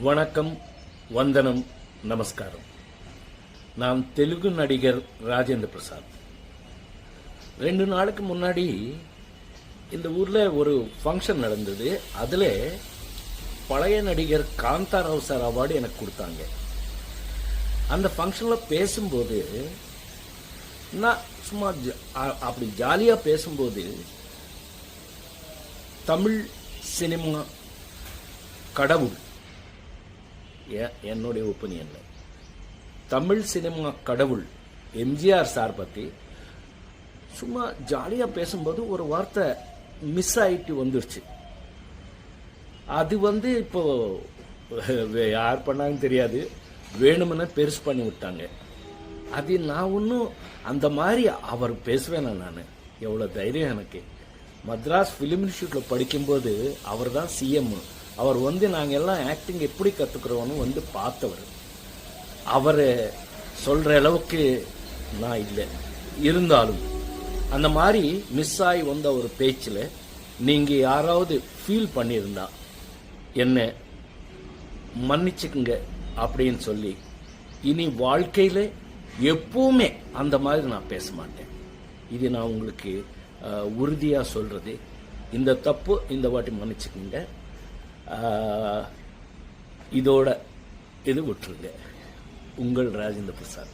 வணக்கம், வந்தனம், நமஸ்காரம். நான் தெலுங்கு நடிகர் ராஜேந்திர பிரசாத். 2 நாளுக்கு முன்னாடி இந்த ஊர்ல ஒரு ஃபங்க்ஷன் நடந்தது. அதுல பழைய நடிகர் காந்தாராவ் சார் அவார்டு எனக்கு கொடுத்தாங்க. அந்த ஃபங்க்ஷன்ல பேசும்போது நான் சும்மா அப்படி ஜாலியா பேசும்போது தமிழ் சினிமா கடவுள், என்னுடைய ஒப்பீனியன்ல தமிழ் சினிமா கடவுள் எம்ஜிஆர் சார் பத்தி சும்மா ஜாலியா பேசும்போது ஒரு வார்த்தை மிஸ் ஆயிட்டு வந்துருச்சு. அது இப்போ யார் பண்ணாங்கன்னு தெரியாது, வேணும்னு பெருசு பண்ணி விட்டாங்க. அது நான் ஒன்றும் அந்த மாதிரி அவர் பேசுவேன். நான் எவ்வளவு தைரியம் எனக்கு. மദ്രാஸ் பிலிம் இன்ஸ்டியூட்ல படிக்கும்போது அவர் தான் சிஎம். அவர் நாங்கள் எல்லாம் ஆக்டிங் எப்படி கற்றுக்கிறோன்னு பார்த்தவர். அவர் சொல்ற அளவுக்கு நான் இல்லை. இருந்தாலும் அந்த மாதிரி மிஸ் ஆகி வந்த ஒரு பேச்சில் நீங்க யாராவது ஃபீல் பண்ணியிருந்தா என்ன மன்னிச்சுக்குங்க அப்படின்னு சொல்லி, இனி வாழ்க்கையில எப்பவுமே அந்த மாதிரி நான் பேச மாட்டேன். இது நான் உங்களுக்கு உறுதியா சொல்றது. இந்த தப்பு இந்த வாட்டி மன்னிச்சுக்குங்க. இதோட இது விட்டுருங்க. உங்கள் ராஜேந்திர பிரசாத்.